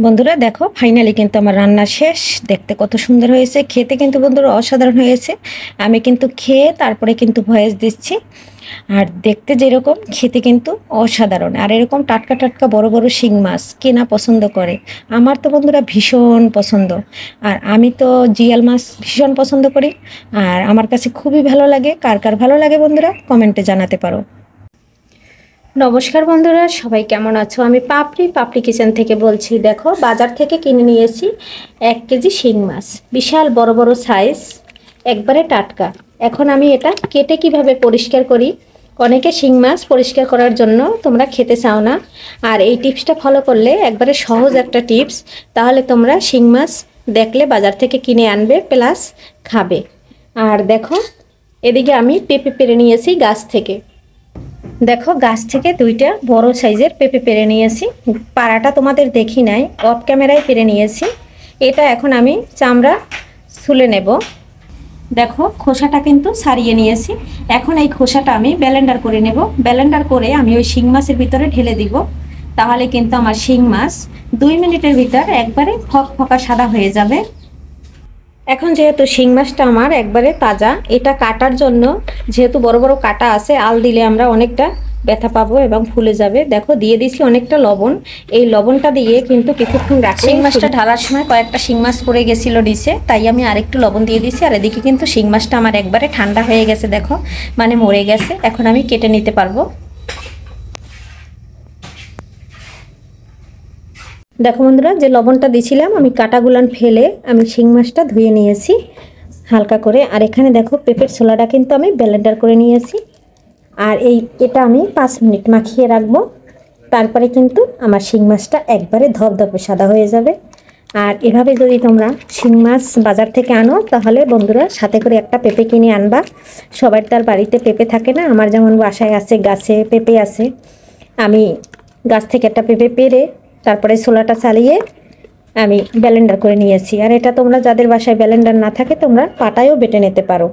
বন্ধুরা দেখো ফাইনালি কিন্তু আমার রান্না শেষ। দেখতে কত সুন্দর হয়েছে, খেতে কিন্তু বন্ধুরা অসাধারণ হয়েছে। আমি কিন্তু খেয়ে তারপরে কিন্তু ভয়েস দিচ্ছি। আর দেখতে যেরকম খেতে কিন্তু অসাধারণ। আর এরকম টাটকা টাটকা বড় বড় শিং মাছ কে না পছন্দ করে? আমার তো বন্ধুরা ভীষণ পছন্দ। আর আমি তো জিয়াল মাছ ভীষণ পছন্দ করি। আর আমার কাছে খুবই ভালো লাগে। কার কার ভালো লাগে বন্ধুরা কমেন্টে জানাতে পারো। নমস্কার বন্ধুরা, সবাই কেমন আছো? আমি পাপড়ি কিচেন থেকে বলছি। দেখো বাজার থেকে কিনে নিয়েছি 1 কেজি শিং মাছ, বিশাল বড় বড় সাইজ, একবারে টাটকা। এখন আমি এটা কেটে কিভাবে পরিষ্কার করি। অনেকে শিং মাছ পরিষ্কার করার জন্য তোমরা খেতে চাও না, আর এই টিপসটা ফলো করলে একবারে সহজ একটা টিপস, তাহলে তোমরা শিং মাছ দেখলে বাজার থেকে কিনে আনবে প্লাস খাবে। আর দেখো এদিকে আমি পেঁপে পেরে নিয়েছি গাছ থেকে। দেখো গাছ থেকে 2টা বড় সাইজের পেঁপে পেরে নিয়েছি। পাড়াটা তোমাদের দেখি নাই, অফ ক্যামেরায় পেরে নিয়েছি। এটা এখন আমি চামড়া ছুলে নেব। দেখো খোসাটা কিন্তু ছাড়িয়ে নিয়েছি। এখন এই খোসাটা আমি ব্লেন্ডার করে নেব। ব্লেন্ডার করে আমি ওই শিং মাছের ভিতরে ঢেলে দিব। তাহলে কিন্তু আমার শিং মাছ 2 মিনিটের ভিতর একবারে ফকফকা সাদা হয়ে যাবে। এখন যেহেতু শিং মাছটা আমার একবারে তাজা, এটা কাটার জন্য যেহেতু বড় বড় কাটা আছে, আল দিলে আমরা অনেকটা ব্যথা পাবো এবং ফুলে যাবে। দেখো দিয়ে দিছি অনেকটা লবণ। এই লবণটা দিয়ে কিন্তু কিছুক্ষণ রাখি। শিং মাছটা ঢালার সময় কয়েকটা শিং মাছ পড়ে গেছিল ডিশে, তাই আমি আরেকটু লবণ দিয়ে দিছি। আর এদিকে কিন্তু শিং মাছটা আমার একবারে ঠান্ডা হয়ে গেছে, দেখো মানে মরে গেছে। এখন আমি কেটে নিতে পারবো। দেখো বন্ধুরা, যে লবণটা দিছিলাম আমি কাটাগুলান ফেলে আমি শিং মাছটা ধুয়ে নিয়েছি হালকা করে। আর এখানে দেখো পেঁপের ছোলাটা কিন্তু আমি ব্লেন্ডার করে নিয়েছি। আর এটা আমি 5 মিনিট মাখিয়ে রাখবো। তারপরে কিন্তু আমার শিং মাছটা একবারে ধপধপে সাদা হয়ে যাবে। আর এভাবে যদি তোমরা শিং মাছ বাজার থেকে আনো, তাহলে বন্ধুরা সাথে করে একটা পেঁপে কিনে আনবা। সবার তার বাড়িতে পেঁপে থাকে না, আমার যেমন বাসায় আছে, গাছে পেঁপে আছে। আমি গাছ থেকে একটা পেঁপে পেরে তারপরে ছোলাটা চালিয়ে আমি ব্লেন্ডার করে নিয়েছি। আর এটা তোমরা যাদের বাসায় ব্লেন্ডার না থাকে তোমরা পাটায়ও বেটে নিতে পারো।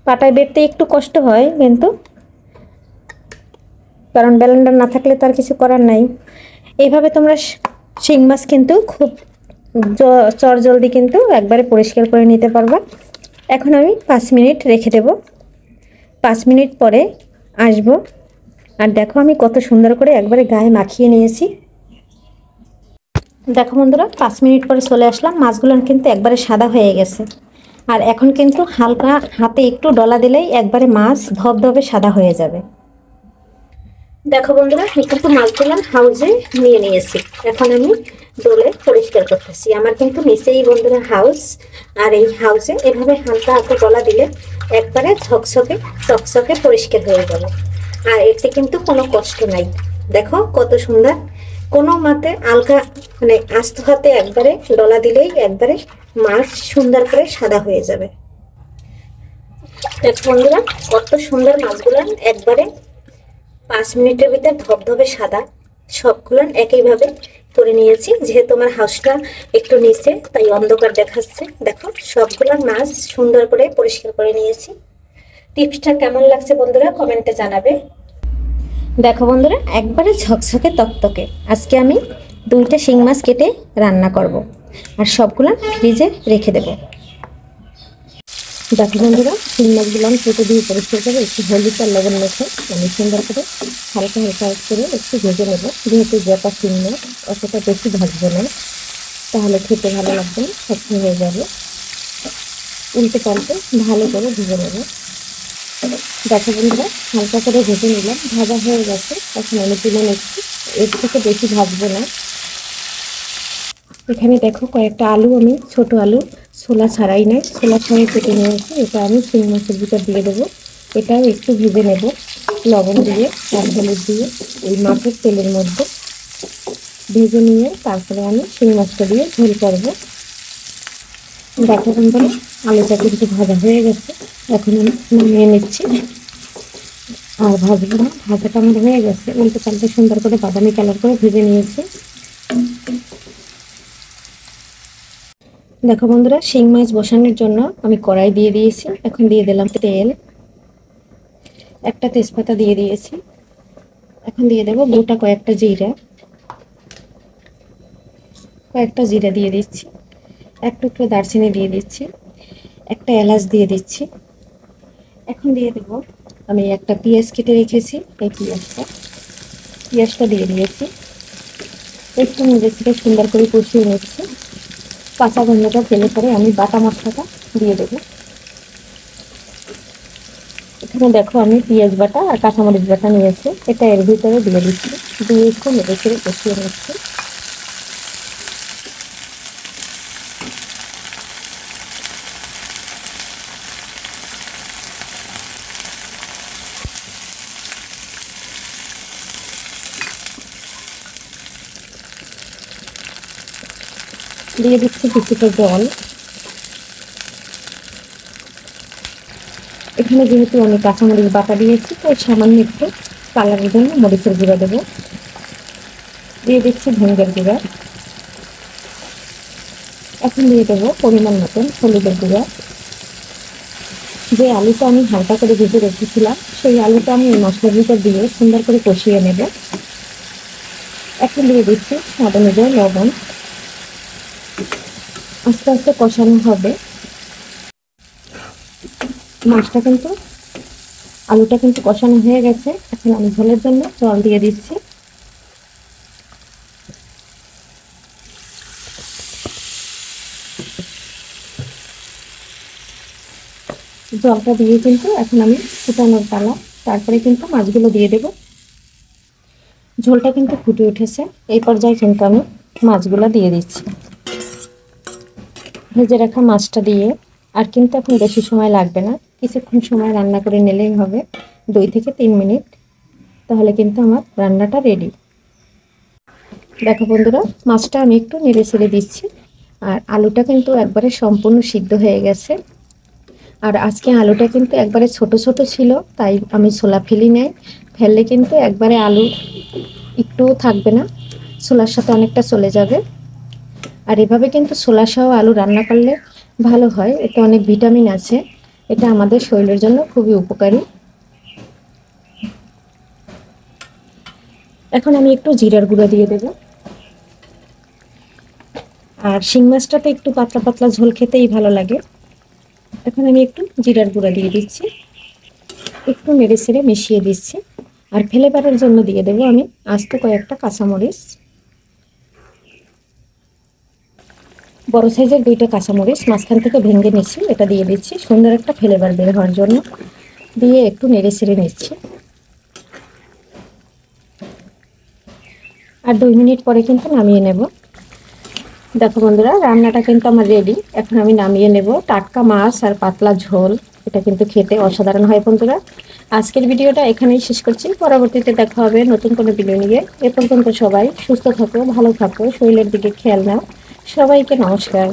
পাটায় বেটতে একটু কষ্ট হয় কিন্তু, কারণ ব্লেন্ডার না থাকলে তো আর কিছু করার নাই। এইভাবে তোমরা শিং মাছ কিন্তু খুব জলদি কিন্তু একবারে পরিষ্কার করে নিতে পারবা। এখন আমি 5 মিনিট রেখে দেব। 5 মিনিট পরে আসবো। আর দেখো আমি কত সুন্দর করে একবারে গায়ে মাখিয়ে নিয়েছি। দেখো বন্ধুরা 5 মিনিট পরে চলে আসলাম। মাছগুলো কিন্তু একবারে সাদা হয়ে গেছে। আর এখন কিন্তু হালকা হাতে একটু ডলা দিলেই একবারে মাছ ধবধবে সাদা হয়ে যাবে। দেখো বন্ধুরা আমি কিন্তু মাছগুলো হাউজে নিয়ে নিয়েছি। এখন আমি ডলে পরিষ্কার করতেছি। আমার কিন্তু নিচেই বন্ধুরা হাউস। আর এই হাউসে এভাবে হালকা হাতে ডলা দিলে একবারে ঝকঝকে চকচকে পরিষ্কার হয়ে যাবে। আর এতে কিন্তু কোনো কষ্ট নাই। দেখো কত সুন্দর, কোনো মাতে আলগা মানে আস্ত হাতে একবারে ডলা দিলেই একবারে মাছ সুন্দর করে সাদা হয়ে যাবে। দেখো বন্ধুরা কত সুন্দর মাছগুলো একবারে 5 মিনিটের ভিতর ধবধবে সাদা। সবগুলো একইভাবে করে নিয়েছি। যেহেতু আমার হাউসটা একটু নিচে তাই অন্ধকার দেখাচ্ছে। দেখো সবগুলো মাছ সুন্দর করে পরিষ্কার করে নিয়েছি। টিপসটা কেমন লাগছে বন্ধুরা কমেন্টে জানাবে। দেখো বন্ধুরা একবারে ঝকঝকে তকতকে। আজকে আমি 2টা শিং মাছ কেটে রান্না করব। আর সবগুলো ফ্রিজে রেখে দেব। দেখো বন্ধুরা শিং মাছগুলো আমি কেটে দিয়ে পরিষ্কার করে একটু হলুদ আর লবণ মেখে আমি সুন্দর করে হালকা হালকা করে একটু ভেজে নেব। যেহেতু যেটা শিং মাছ অতটা বেশি ভাজবো না, তাহলে খেতে ভালো লাগবে না, শক্ত হয়ে যাবে। উল্টে পাল্টে ভালো করে ভেজে নেব। দেখো বন্ধুরা হালকা করে ভেজে নিলাম, ভাজা হয়ে গেছে। এখন আমি তুলে নিচ্ছি, এর থেকে বেশি ভাজবো না। এখানে দেখো কয়েকটা আলু, আমি ছোট আলু ছোলা ছাড়াই নাই, ছোলা ছাড়াই কেটে নিয়েছি। এটা আমি শিং মাছের ভিতর দিয়ে দেবো। এটাও একটু ভেজে নেব লবণ দিয়ে আর হলুদ দিয়ে এই মাছের তেলের মধ্যে ভেজে নিয়ে তারপরে আমি শিং মাছটা দিয়ে ঝোল করবো। দেখো বন্ধুরা আলুটা কিন্তু ভাজা হয়ে গেছে। এখন আমি নামিয়ে নিচ্ছি। আর ভাজবো না, ভাজাটা আমার হয়ে গেছে। উল্টে পাল্টে সুন্দর করে বাদামি কালার করে ভেজে নিয়েছি। দেখো বন্ধুরা শিং মাছ বসানোর জন্য আমি কড়াই দিয়ে দিয়েছি। এখন দিয়ে দিলাম তেল, একটা তেজপাতা দিয়ে দিয়েছি। এখন দিয়ে দেবো গোটা কয়েকটা জিরা, কয়েকটা জিরা দিয়ে দিচ্ছি, এক টুকরো দারচিনি দিয়ে দিচ্ছি, একটা এলাচ দিয়ে দিচ্ছি। এখন দিয়ে দেব আমি একটা পেঁয়াজ কেটে রেখেছি, এই পেঁয়াজটা দিয়ে দিয়েছি। একটু নেড়ে সুন্দর করে কষিয়ে নিচ্ছি। কাঁচা গন্ধটা ফেলে পরে আমি বাটা মশলাটা দিয়ে দেবো। এখানে দেখো আমি পেঁয়াজ বাটা আর কাঁচামরিচ বাটা নিয়েছি, এটা এর ভিতরে দিয়ে দিচ্ছি। দিয়ে একটু নেড়ে কষিয়ে নিচ্ছি। দিয়ে দিচ্ছি কিছুটা জল। এখানে যেহেতু আমি কাঁচামরিচ বাটা দিয়েছি, তো সামান্য একটু কালারের জন্য মরিচের গুঁড়া দেবো। দিয়ে দিচ্ছি ধনিয়ার গুঁড়া। এখন দিয়ে দেবো পরিমাণ মতন হলুদের গুঁড়া। যে আলুটা আমি হালকা করে ভেজে রেখেছিলাম, সেই আলুটা আমি এই মশলার ভিতর দিয়ে সুন্দর করে কষিয়ে নেব। এখন দিয়ে দিচ্ছি স্বাদ অনুযায়ী লবণ। আস্তে আস্তে কষানো হবে। মাছটা কিন্তু আলুটা কিন্তু কষানো হয়ে গেছে। এখন আমি ঝোলের জন্য জল দিয়ে দিচ্ছি। জলটা দিয়ে কিন্তু এখন আমি ফুটানোর পালা। তারপরে কিন্তু মাছগুলো দিয়ে দেব। ঝোলটা কিন্তু ফুটে উঠেছে। এই পর্যায়ে কিন্তু আমি মাছগুলো দিয়ে দিচ্ছি। ভেজে রাখা মাছটা দিয়ে আর কিন্তু এখন বেশি সময় লাগবে না, কিছুক্ষণ সময় রান্না করে নিলেই হবে, 2 থেকে 3 মিনিট। তাহলে কিন্তু আমার রান্নাটা রেডি। দেখো বন্ধুরা, মাছটা আমি একটু নেড়ে ছেড়ে দিচ্ছি। আর আলুটা কিন্তু একবারে সম্পূর্ণ সিদ্ধ হয়ে গেছে। আর আজকে আলুটা কিন্তু একবারে ছোট ছোট ছিল, তাই আমি ছোলা ফেলি নাই। ফেললে কিন্তু একবারে আলু একটুও থাকবে না, ছোলার সাথে অনেকটা চলে যাবে। আর এভাবে কিন্তু ছোলা সহ আলু রান্না করলে ভালো হয়, এতে অনেক ভিটামিন আছে। এটা আমাদের শরীরের জন্য খুবই উপকারী। এখন আমি একটু জিরার গুঁড়া দিয়ে দেব। আর শিং মাছটাতে একটু পাতলা পাতলা ঝোল খেতেই ভালো লাগে। এখন আমি একটু জিরার গুঁড়া দিয়ে দিচ্ছি, একটু নেড়ে ছেড়ে মিশিয়ে দিচ্ছি। আর ফ্লেভারের জন্য দিয়ে দেবো আমি আস্ত কয়েকটা কাঁচামরিচ। বড় সাইজের 2টা কাঁচামরিচ মাঝখান থেকে ভেঙে নিচ্ছি, এটা দিয়ে দিচ্ছি সুন্দর একটা ফ্লেভার বের হওয়ার জন্য। দিয়ে একটু নেড়ে ছেড়ে নিচ্ছি। আর 2 মিনিট পরে কিন্তু নামিয়ে নেব। দেখো বন্ধুরা, রান্নাটা কিন্তু আমার রেডি। এখন আমি নামিয়ে নেব। টাটকা মাছ আর পাতলা ঝোল, এটা কিন্তু খেতে অসাধারণ হয় বন্ধুরা। আজকের ভিডিওটা এখানেই শেষ করছি। পরবর্তীতে দেখা হবে নতুন কোনো ভিডিও নিয়ে। এ পর্যন্ত সবাই সুস্থ থাকো, ভালো থাকো, শরীরের দিকে খেয়াল নাও। সবাইকে নমস্কার।